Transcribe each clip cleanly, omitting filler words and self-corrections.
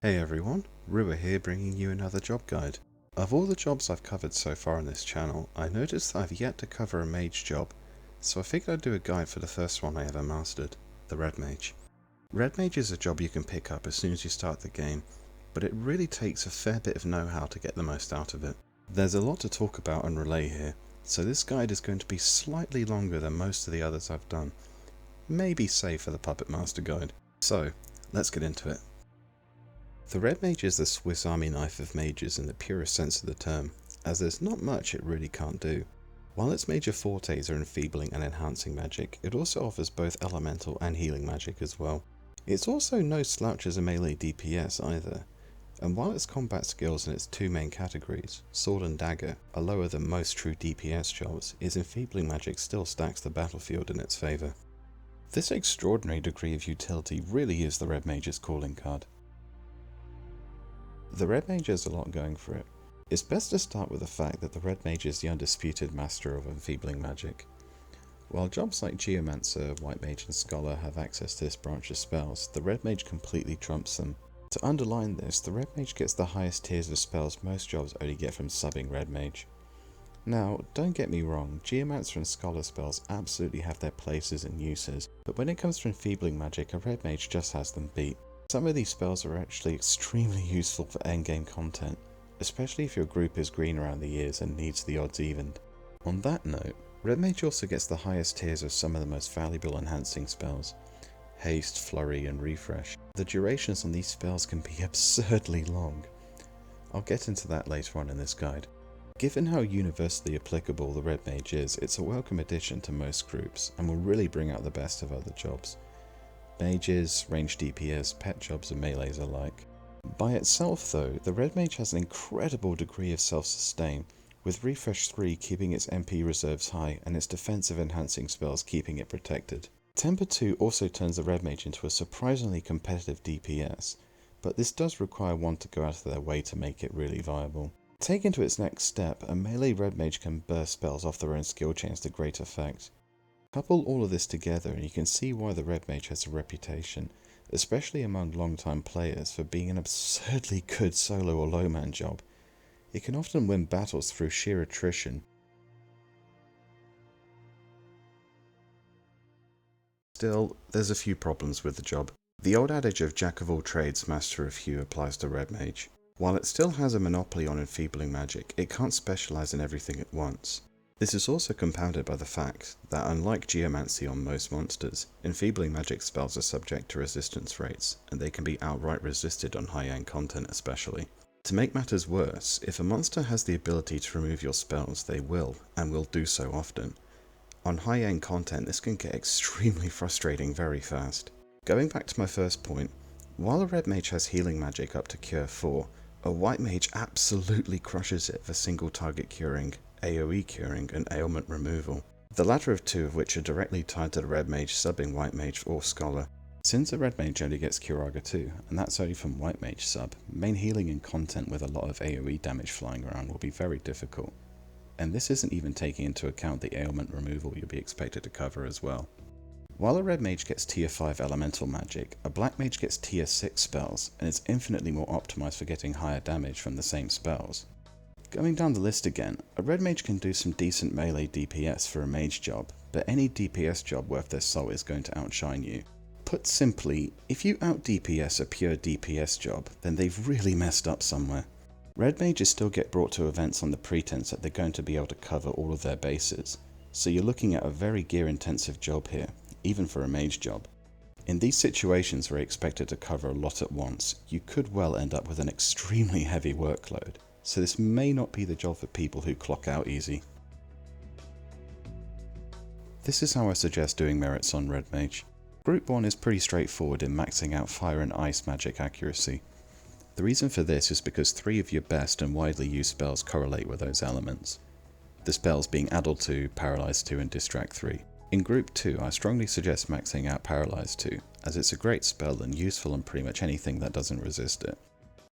Hey everyone, Rua here bringing you another job guide. Of all the jobs I've covered so far on this channel, I noticed that I've yet to cover a mage job, so I figured I'd do a guide for the first one I ever mastered, the Red Mage. Red Mage is a job you can pick up as soon as you start the game, but it really takes a fair bit of know-how to get the most out of it. There's a lot to talk about and relay here, so this guide is going to be slightly longer than most of the others I've done. Maybe save for the Puppet Master guide. So, let's get into it. The Red Mage is the Swiss Army knife of mages in the purest sense of the term, as there's not much it really can't do. While its major fortes are enfeebling and enhancing magic, it also offers both elemental and healing magic as well. It's also no slouch as a melee DPS either, and while its combat skills in its two main categories, sword and dagger, are lower than most true DPS jobs, its enfeebling magic still stacks the battlefield in its favour. This extraordinary degree of utility really is the Red Mage's calling card. The Red Mage has a lot going for it. It's best to start with the fact that the Red Mage is the undisputed master of Enfeebling Magic. While jobs like Geomancer, White Mage and Scholar have access to this branch of spells, the Red Mage completely trumps them. To underline this, the Red Mage gets the highest tiers of spells most jobs only get from subbing Red Mage. Now, don't get me wrong, Geomancer and Scholar spells absolutely have their places and uses, but when it comes to Enfeebling Magic, a Red Mage just has them beat. Some of these spells are actually extremely useful for endgame content, especially if your group is green around the ears and needs the odds evened. On that note, Red Mage also gets the highest tiers of some of the most valuable enhancing spells: Haste, Flurry and Refresh. The durations on these spells can be absurdly long. I'll get into that later on in this guide. Given how universally applicable the Red Mage is, it's a welcome addition to most groups and will really bring out the best of other jobs. Mages, ranged DPS, pet jobs and melees alike. By itself though, the Red Mage has an incredible degree of self-sustain, with Refresh 3 keeping its MP reserves high and its defensive enhancing spells keeping it protected. Temper 2 also turns the Red Mage into a surprisingly competitive DPS, but this does require one to go out of their way to make it really viable. Taken to its next step, a melee Red Mage can burst spells off their own skill chains to great effect. Couple all of this together and you can see why the Red Mage has a reputation, especially among long-time players, for being an absurdly good solo or low-man job. It can often win battles through sheer attrition. Still, there's a few problems with the job. The old adage of jack of all trades, master of few applies to Red Mage. While it still has a monopoly on enfeebling magic, it can't specialise in everything at once. This is also compounded by the fact that, unlike Geomancy on most monsters, enfeebling magic spells are subject to resistance rates, and they can be outright resisted on high-end content especially. To make matters worse, if a monster has the ability to remove your spells, they will, and will do so often. On high-end content, this can get extremely frustrating very fast. Going back to my first point, while a Red Mage has healing magic up to Cure 4, a White Mage absolutely crushes it for single target curing, AoE curing and ailment removal, the latter of two of which are directly tied to the Red Mage subbing White Mage or Scholar. Since a Red Mage only gets Curaga 2, and that's only from White Mage sub, main healing in content with a lot of AoE damage flying around will be very difficult, and this isn't even taking into account the ailment removal you'll be expected to cover as well. While a Red Mage gets tier 5 elemental magic, a Black Mage gets tier 6 spells, and is infinitely more optimised for getting higher damage from the same spells. Going down the list again, a Red Mage can do some decent melee DPS for a mage job, but any DPS job worth their salt is going to outshine you. Put simply, if you out DPS a pure DPS job, then they've really messed up somewhere. Red Mages still get brought to events on the pretense that they're going to be able to cover all of their bases, so you're looking at a very gear intensive job here, even for a mage job. In these situations where you're expected to cover a lot at once, you could well end up with an extremely heavy workload. So this may not be the job for people who clock out easy. This is how I suggest doing merits on Red Mage. Group 1 is pretty straightforward in maxing out fire and ice magic accuracy. The reason for this is because 3 of your best and widely used spells correlate with those elements. The spells being Addle 2, Paralyze 2 and Distract 3. In Group 2 I strongly suggest maxing out Paralyze 2, as it's a great spell and useful on pretty much anything that doesn't resist it.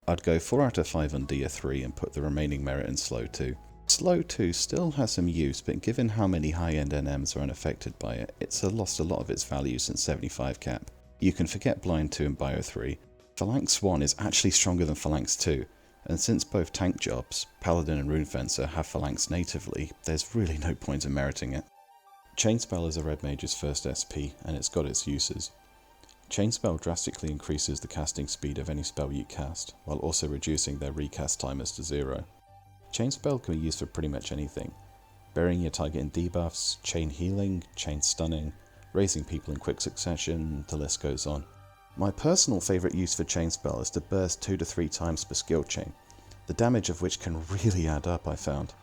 I'd go 4 out of 5 on Dia 3 and put the remaining merit in Slow 2. Slow 2 still has some use, but given how many high-end NMs are unaffected by it, it's lost a lot of its value since 75 cap. You can forget Blind 2 and Bio 3. Phalanx 1 is actually stronger than Phalanx 2, and since both tank jobs, Paladin and Runefencer, have Phalanx natively, there's really no point in meriting it. Chainspell is a red mage's first SP, and it's got its uses. Chainspell drastically increases the casting speed of any spell you cast, while also reducing their recast timers to 0. Chainspell can be used for pretty much anything: burying your target in debuffs, chain healing, chain stunning, raising people in quick succession, the list goes on. My personal favourite use for Chainspell is to burst 2 to 3 times per skill chain, the damage of which can really add up, I found.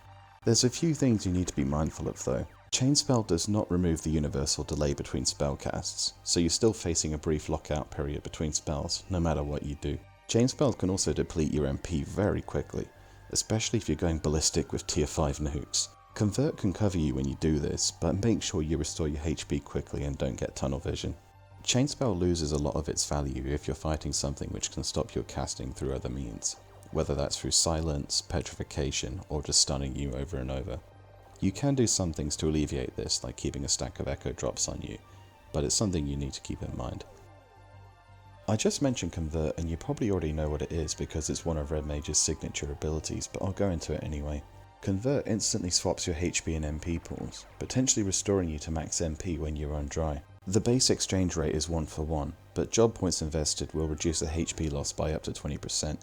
There's a few things you need to be mindful of though. Chainspell does not remove the universal delay between spell casts, so you're still facing a brief lockout period between spells, no matter what you do. Chainspell can also deplete your MP very quickly, especially if you're going ballistic with tier 5 nukes. Convert can cover you when you do this, but make sure you restore your HP quickly and don't get tunnel vision. Chainspell loses a lot of its value if you're fighting something which can stop your casting through other means, whether that's through silence, petrification, or just stunning you over and over. You can do some things to alleviate this, like keeping a stack of echo drops on you, but it's something you need to keep in mind. I just mentioned Convert, and you probably already know what it is because it's one of Red Mage's signature abilities, but I'll go into it anyway. Convert instantly swaps your HP and MP pools, potentially restoring you to max MP when you run dry. The base exchange rate is 1 for 1, but job points invested will reduce the HP loss by up to 20%.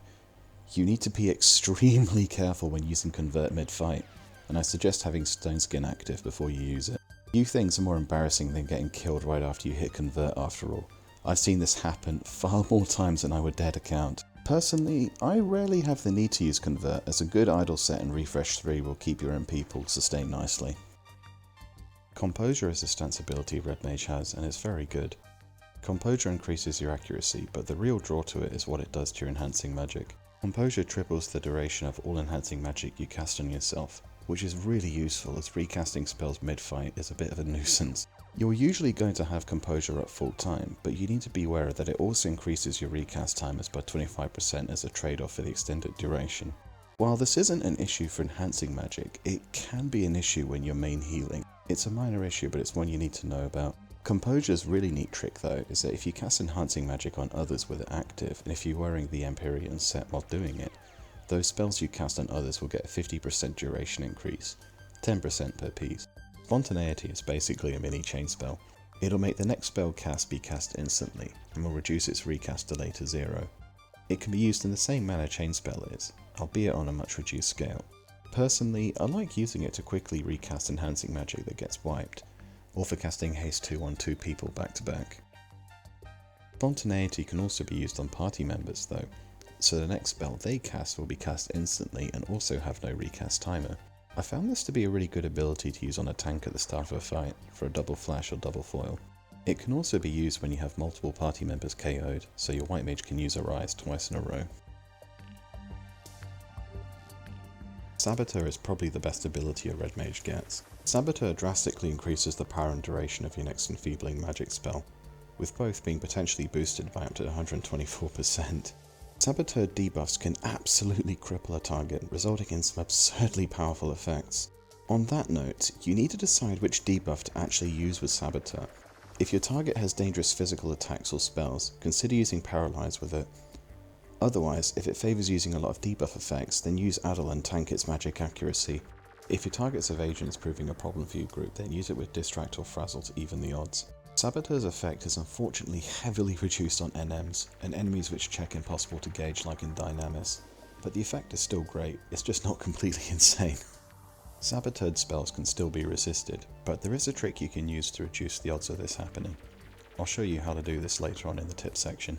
You need to be extremely careful when using Convert mid-fight, and I suggest having Stone Skin active before you use it. Few things are more embarrassing than getting killed right after you hit Convert after all. I've seen this happen far more times than I would dare to count. Personally, I rarely have the need to use Convert, as a good idle set in Refresh 3 will keep your MP pool sustained nicely. Composure is a stance ability Red Mage has, and it's very good. Composure increases your accuracy, but the real draw to it is what it does to your enhancing magic. Composure triples the duration of all enhancing magic you cast on yourself, which is really useful as recasting spells mid-fight is a bit of a nuisance. You're usually going to have Composure up full time, but you need to be aware that it also increases your recast timers by 25% as a trade-off for the extended duration. While this isn't an issue for enhancing magic, it can be an issue when you're main healing. It's a minor issue, but it's one you need to know about. Composure's really neat trick though is that if you cast enhancing magic on others with it active, and if you're wearing the Empyrean set while doing it, those spells you cast on others will get a 50% duration increase, 10% per piece. Spontaneity is basically a mini chain spell. It'll make the next spell cast be cast instantly, and will reduce its recast delay to 0. It can be used in the same manner chain spell is, albeit on a much reduced scale. Personally, I like using it to quickly recast enhancing magic that gets wiped, or for casting haste 2 on 2 people back to back. Spontaneity can also be used on party members though, so the next spell they cast will be cast instantly and also have no recast timer. I found this to be a really good ability to use on a tank at the start of a fight, for a double flash or double foil. It can also be used when you have multiple party members KO'd, so your white mage can use a rise twice in a row. Saboteur is probably the best ability a red mage gets. Saboteur drastically increases the power and duration of your next Enfeebling Magic spell, with both being potentially boosted by up to 124%. Saboteur debuffs can absolutely cripple a target, resulting in some absurdly powerful effects. On that note, you need to decide which debuff to actually use with Saboteur. If your target has dangerous physical attacks or spells, consider using Paralyze with it. Otherwise, if it favours using a lot of debuff effects, then use Addle and tank its magic accuracy. If your target's evasion is proving a problem for your group, then use it with Distract or Frazzle to even the odds. Saboteur's effect is unfortunately heavily reduced on NMs, and enemies which check impossible to gauge like in Dynamis, but the effect is still great, it's just not completely insane. Saboteured spells can still be resisted, but there is a trick you can use to reduce the odds of this happening. I'll show you how to do this later on in the tips section.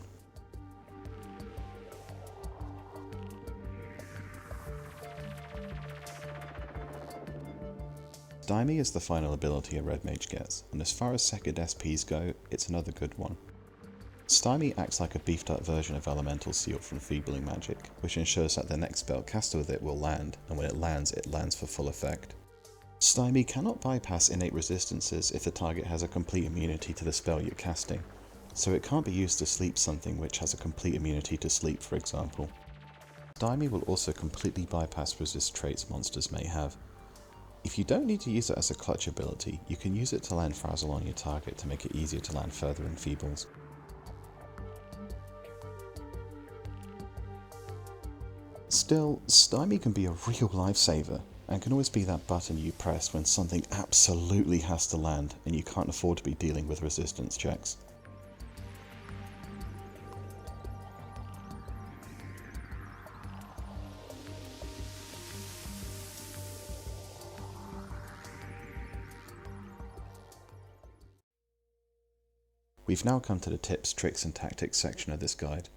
Stymie is the final ability a red mage gets, and as far as second SPs go, it's another good one. Stymie acts like a beefed up version of Elemental Seal from Enfeebling Magic, which ensures that the next spell cast with it will land, and when it lands for full effect. Stymie cannot bypass innate resistances if the target has a complete immunity to the spell you're casting, so it can't be used to sleep something which has a complete immunity to sleep, for example. Stymie will also completely bypass resist traits monsters may have. If you don't need to use it as a clutch ability, you can use it to land Frazzle on your target to make it easier to land further Enfeebles. Still, Stymie can be a real lifesaver, and can always be that button you press when something absolutely has to land and you can't afford to be dealing with resistance checks. We've now come to the tips, tricks and tactics section of this guide.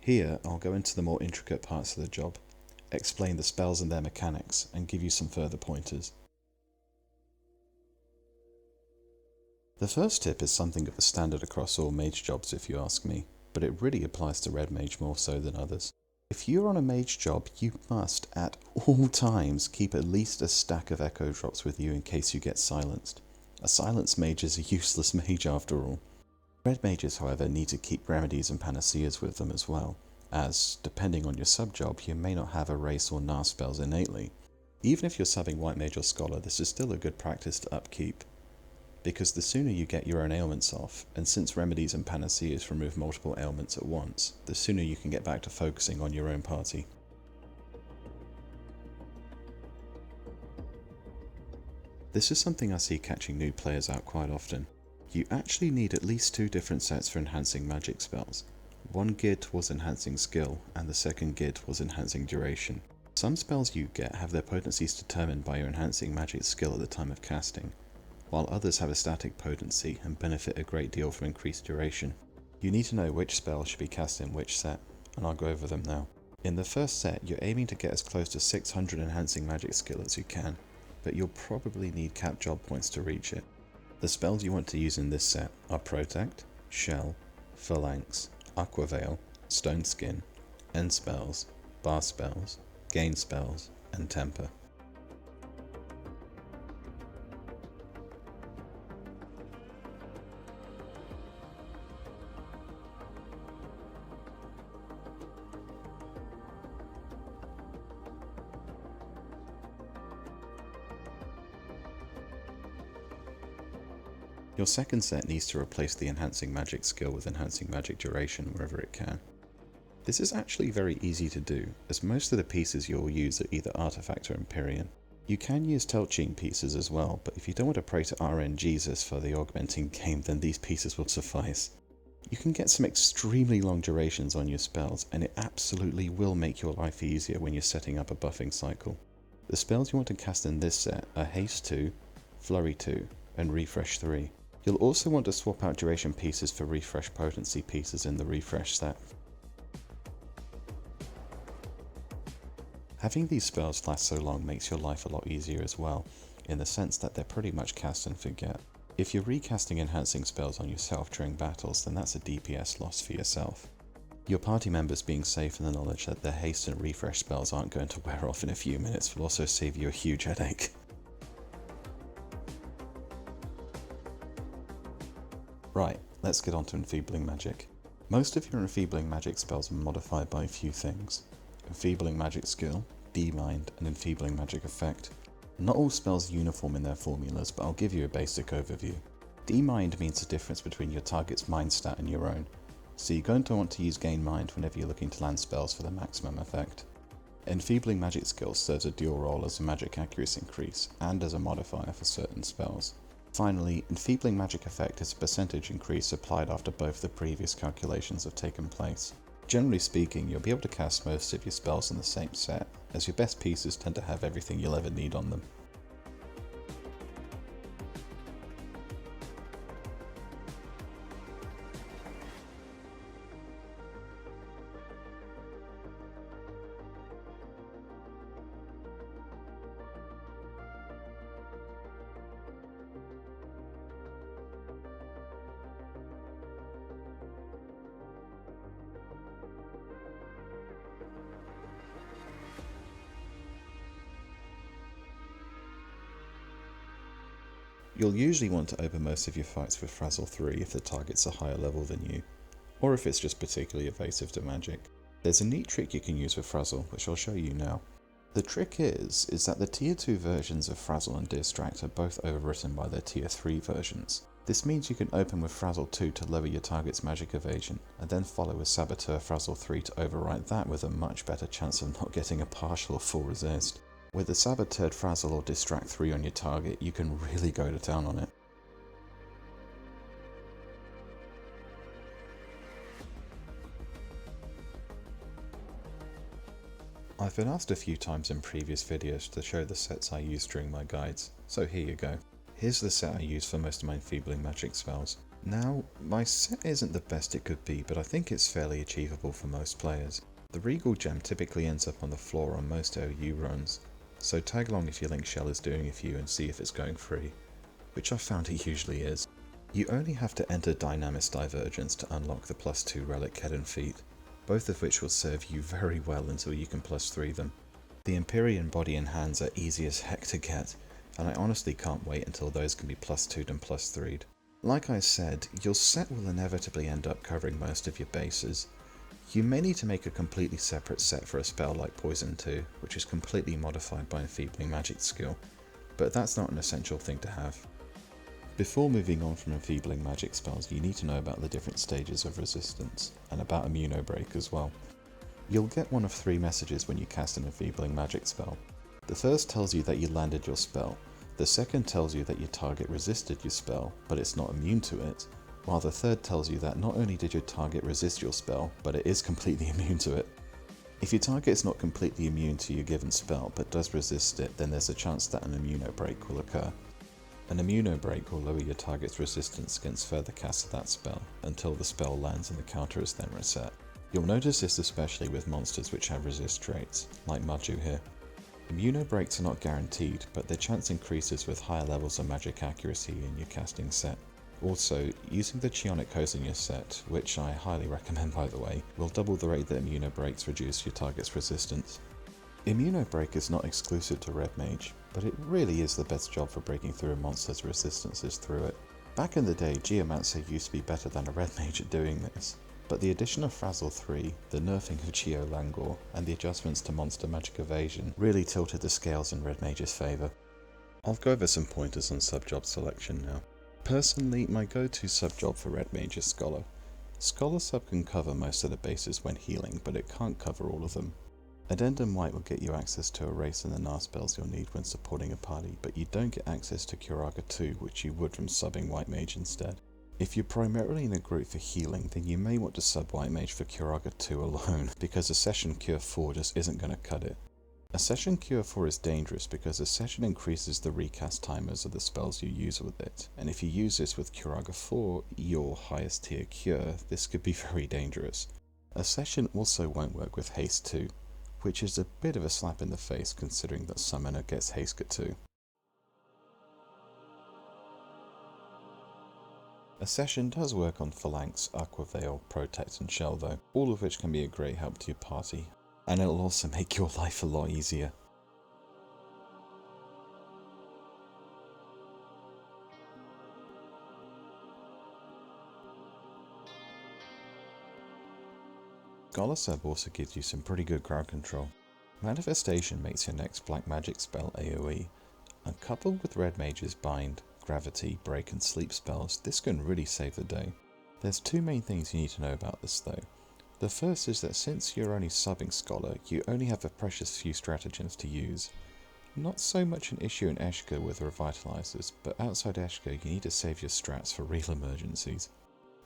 Here I'll go into the more intricate parts of the job, explain the spells and their mechanics, and give you some further pointers. The first tip is something of a standard across all mage jobs if you ask me, but it really applies to red mage more so than others. If you're on a mage job, you must at all times keep at least a stack of echo drops with you in case you get silenced. A silenced mage is a useless mage after all. Red mages, however, need to keep remedies and panaceas with them as well, as, depending on your sub-job, you may not have erase or gnaw spells innately. Even if you're subbing white mage or scholar, this is still a good practice to upkeep, because the sooner you get your own ailments off, and since remedies and panaceas remove multiple ailments at once, the sooner you can get back to focusing on your own party. This is something I see catching new players out quite often. You actually need at least 2 different sets for enhancing magic spells. One geared towards enhancing skill, and the second geared towards enhancing duration. Some spells you get have their potencies determined by your enhancing magic skill at the time of casting, while others have a static potency and benefit a great deal from increased duration. You need to know which spell should be cast in which set, and I'll go over them now. In the first set, you're aiming to get as close to 600 enhancing magic skill as you can, but you'll probably need cap job points to reach it. The spells you want to use in this set are Protect, Shell, Phalanx, Aquaveil, Stone Skin, Enspells, Bar Spells, Gain Spells, and Temper. Your second set needs to replace the enhancing magic skill with enhancing magic duration wherever it can. This is actually very easy to do, as most of the pieces you'll use are either Artifact or Empyrean. You can use Telching pieces as well, but if you don't want to pray to RNGesus for the augmenting game, then these pieces will suffice. You can get some extremely long durations on your spells, and it absolutely will make your life easier when you're setting up a buffing cycle. The spells you want to cast in this set are Haste 2, Flurry 2, and Refresh 3. You'll also want to swap out duration pieces for refresh potency pieces in the refresh set. Having these spells last so long makes your life a lot easier as well, in the sense that they're pretty much cast and forget. If you're recasting enhancing spells on yourself during battles, then that's a DPS loss for yourself. Your party members being safe in the knowledge that their haste and refresh spells aren't going to wear off in a few minutes will also save you a huge headache. Right, let's get on to Enfeebling Magic. Most of your Enfeebling Magic spells are modified by a few things. Enfeebling Magic Skill, D-Mind, and Enfeebling Magic Effect. Not all spells are uniform in their formulas, but I'll give you a basic overview. D-Mind means the difference between your target's mind stat and your own, so you're going to want to use Gain Mind whenever you're looking to land spells for the maximum effect. Enfeebling Magic Skill serves a dual role as a magic accuracy increase, and as a modifier for certain spells. Finally, Enfeebling Magic Effect is a percentage increase applied after both the previous calculations have taken place. Generally speaking, you'll be able to cast most of your spells in the same set, as your best pieces tend to have everything you'll ever need on them. You'll usually want to open most of your fights with Frazzle 3 if the target's a higher level than you, or if it's just particularly evasive to magic. There's a neat trick you can use with Frazzle, which I'll show you now. The trick is that the tier 2 versions of Frazzle and Distract are both overwritten by their tier 3 versions. This means you can open with Frazzle 2 to lower your target's magic evasion, and then follow with Saboteur Frazzle 3 to override that with a much better chance of not getting a partial or full resist. With the Saboteured Frazzle or Distract 3 on your target, you can really go to town on it. I've been asked a few times in previous videos to show the sets I use during my guides, so here you go. Here's the set I use for most of my Enfeebling Magic spells. Now, my set isn't the best it could be, but I think it's fairly achievable for most players. The Regal Gem typically ends up on the floor on most OU runs, so tag along if your Link Shell is doing a few and see if it's going free, which I've found it usually is. You only have to enter Dynamis Divergence to unlock the +2 Relic Head and Feet, both of which will serve you very well until you can +3 them. The Empyrean Body and Hands are easy as heck to get, and I honestly can't wait until those can be +2'd and +3'd. Like I said, your set will inevitably end up covering most of your bases. You may need to make a completely separate set for a spell like Poison 2, which is completely modified by Enfeebling Magic skill, but that's not an essential thing to have. Before moving on from Enfeebling Magic spells, you need to know about the different stages of resistance, and about Immunobreak as well. You'll get one of 3 messages when you cast an Enfeebling Magic spell. The first tells you that you landed your spell, the second tells you that your target resisted your spell, but it's not immune to it, while the third tells you that not only did your target resist your spell, but it is completely immune to it. If your target is not completely immune to your given spell, but does resist it, then there's a chance that an Immunobreak will occur. An Immunobreak will lower your target's resistance against further casts of that spell, until the spell lands and the counter is then reset. You'll notice this especially with monsters which have resist traits, like Mage here. Immunobreaks are not guaranteed, but their chance increases with higher levels of magic accuracy in your casting set. Also, using the Chionic Hose in your set, which I highly recommend by the way, will double the rate that Immunobreaks reduce your target's resistance. Immunobreak is not exclusive to Red Mage, but it really is the best job for breaking through a monster's resistances through it. Back in the day, Geomancer used to be better than a Red Mage at doing this, but the addition of Frazzle 3, the nerfing of Geo Langor, and the adjustments to monster magic evasion really tilted the scales in Red Mage's favour. I'll go over some pointers on subjob selection now. Personally, my go-to subjob for Red Mage is Scholar. Scholar sub can cover most of the bases when healing, but it can't cover all of them. Addendum White will get you access to Erase and the Gnar spells you'll need when supporting a party, but you don't get access to Curaga 2, which you would from subbing White Mage instead. If you're primarily in a group for healing, then you may want to sub White Mage for Curaga 2 alone, because a Session Cure 4 just isn't going to cut it. A Session Cure 4 is dangerous because a session increases the recast timers of the spells you use with it, and if you use this with Curaga 4, your highest tier cure, this could be very dangerous. A session also won't work with Haste 2, which is a bit of a slap in the face considering that Summoner gets Haste 2. A session does work on Phalanx, Aquaveil, Protect and Shell though, all of which can be a great help to your party, and it'll also make your life a lot easier. Scholar Sub also gives you some pretty good crowd control. Manifestation makes your next black magic spell AoE, and coupled with Red Mage's Bind, Gravity, Break and Sleep spells, this can really save the day. There's 2 main things you need to know about this though. The first is that since you're only subbing Scholar, you only have a precious few stratagems to use. Not so much an issue in Eshka with Revitalizers, but outside Eshka you need to save your strats for real emergencies.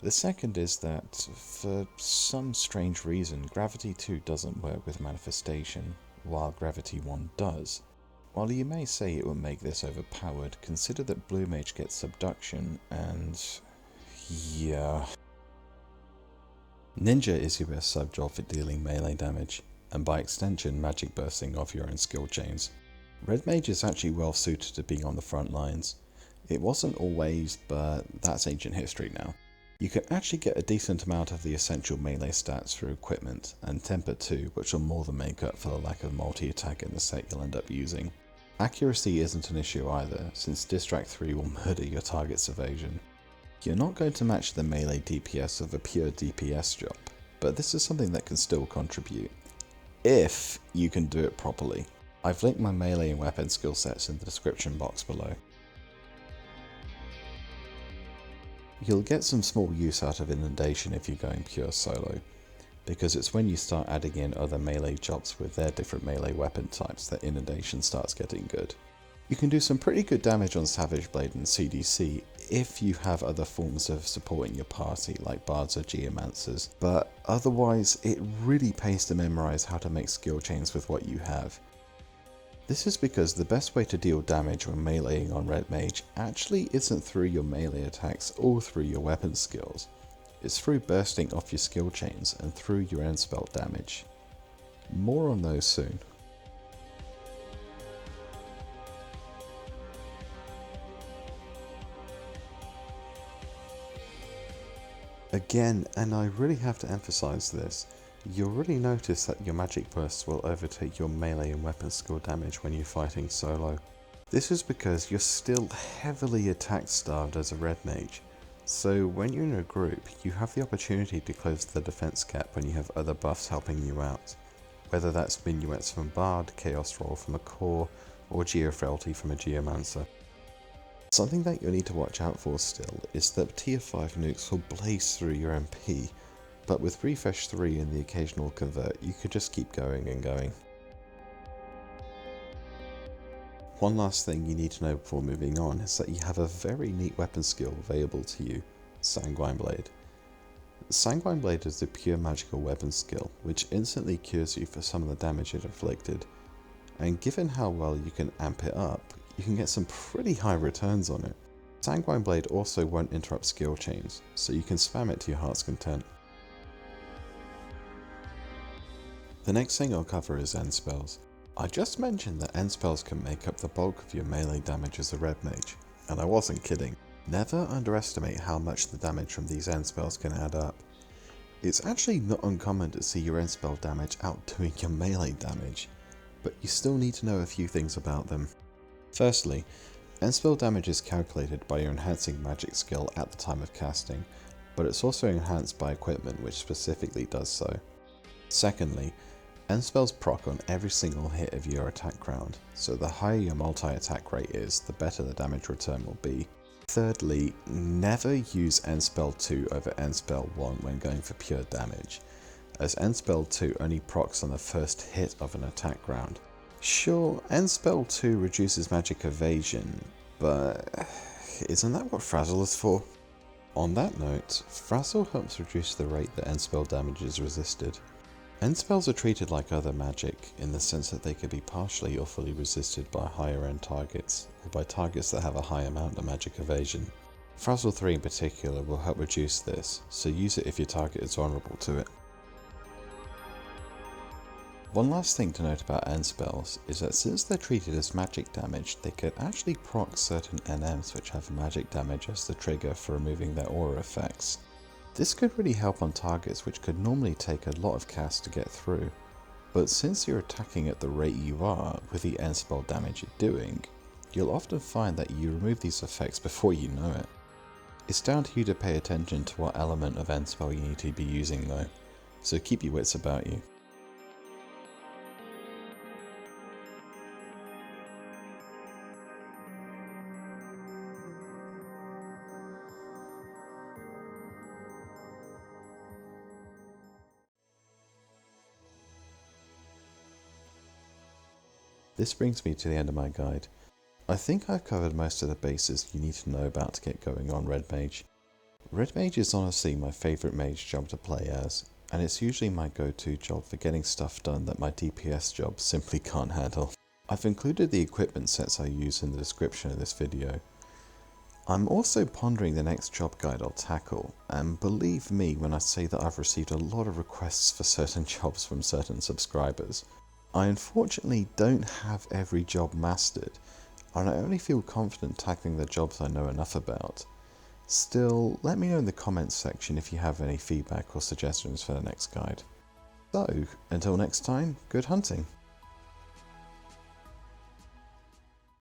The second is that, for some strange reason, Gravity 2 doesn't work with Manifestation, while Gravity 1 does. While you may say it will make this overpowered, consider that Blue Mage gets Subduction, and yeah. Ninja is your best subjob for dealing melee damage, and by extension magic bursting off your own skill chains. Red Mage is actually well suited to being on the front lines. It wasn't always, but that's ancient history now. You can actually get a decent amount of the essential melee stats through equipment, and temper too, which will more than make up for the lack of multi-attack in the set you'll end up using. Accuracy isn't an issue either, since Distract 3 will murder your target's evasion. You're not going to match the melee DPS of a pure DPS job, but this is something that can still contribute, if you can do it properly. I've linked my melee and weapon skill sets in the description box below. You'll get some small use out of Inundation if you're going pure solo, because it's when you start adding in other melee jobs with their different melee weapon types that Inundation starts getting good. You can do some pretty good damage on Savage Blade and CDC if you have other forms of support in your party like bards or geomancers, but otherwise it really pays to memorize how to make skill chains with what you have. This is because the best way to deal damage when meleeing on Red Mage actually isn't through your melee attacks or through your weapon skills. It's through bursting off your skill chains and through your Enspell damage. More on those soon. Again, and I really have to emphasize this, you'll really notice that your magic bursts will overtake your melee and weapon skill damage when you're fighting solo. This is because you're still heavily attack starved as a red mage, so when you're in a group you have the opportunity to close the defense gap when you have other buffs helping you out, whether that's minuets from Bard, Chaos Roll from a Core, or Geofrailty from a Geomancer. Something that you'll need to watch out for still is that tier 5 nukes will blaze through your MP, but with refresh 3 and the occasional convert you could just keep going and going. One last thing you need to know before moving on is that you have a very neat weapon skill available to you, Sanguine Blade. Sanguine Blade is a pure magical weapon skill which instantly cures you for some of the damage it inflicted, and given how well you can amp it up, you can get some pretty high returns on it. Sanguine Blade also won't interrupt skill chains, so you can spam it to your heart's content. The next thing I'll cover is Enspells. I just mentioned that Enspells can make up the bulk of your melee damage as a red mage, and I wasn't kidding. Never underestimate how much the damage from these Enspells can add up. It's actually not uncommon to see your Enspell damage outdoing your melee damage, but you still need to know a few things about them. Firstly, Enspell damage is calculated by your enhancing magic skill at the time of casting, but it's also enhanced by equipment which specifically does so. Secondly, Enspells proc on every single hit of your attack round, so the higher your multi-attack rate is, the better the damage return will be. Thirdly, never use Enspell 2 over Enspell 1 when going for pure damage, as Enspell 2 only procs on the first hit of an attack round. Sure, Enspell 2 reduces magic evasion, but isn't that what Frazzle is for? On that note, Frazzle helps reduce the rate that Enspell damage is resisted. Enspells are treated like other magic, in the sense that they can be partially or fully resisted by higher end targets, or by targets that have a high amount of magic evasion. Frazzle 3 in particular will help reduce this, so use it if your target is vulnerable to it. One last thing to note about Enspells is that since they're treated as magic damage, they can actually proc certain NMs which have magic damage as the trigger for removing their aura effects. This could really help on targets which could normally take a lot of cast to get through, but since you're attacking at the rate you are with the Enspell damage you're doing, you'll often find that you remove these effects before you know it. It's down to you to pay attention to what element of Enspell you need to be using though, so keep your wits about you. This brings me to the end of my guide. I think I've covered most of the bases you need to know about to get going on Red Mage. Red Mage is honestly my favourite mage job to play as, and it's usually my go-to job for getting stuff done that my DPS job simply can't handle. I've included the equipment sets I use in the description of this video. I'm also pondering the next job guide I'll tackle, and believe me when I say that I've received a lot of requests for certain jobs from certain subscribers. I unfortunately don't have every job mastered, and I only feel confident tackling the jobs I know enough about. Still, let me know in the comments section if you have any feedback or suggestions for the next guide. So, until next time, good hunting!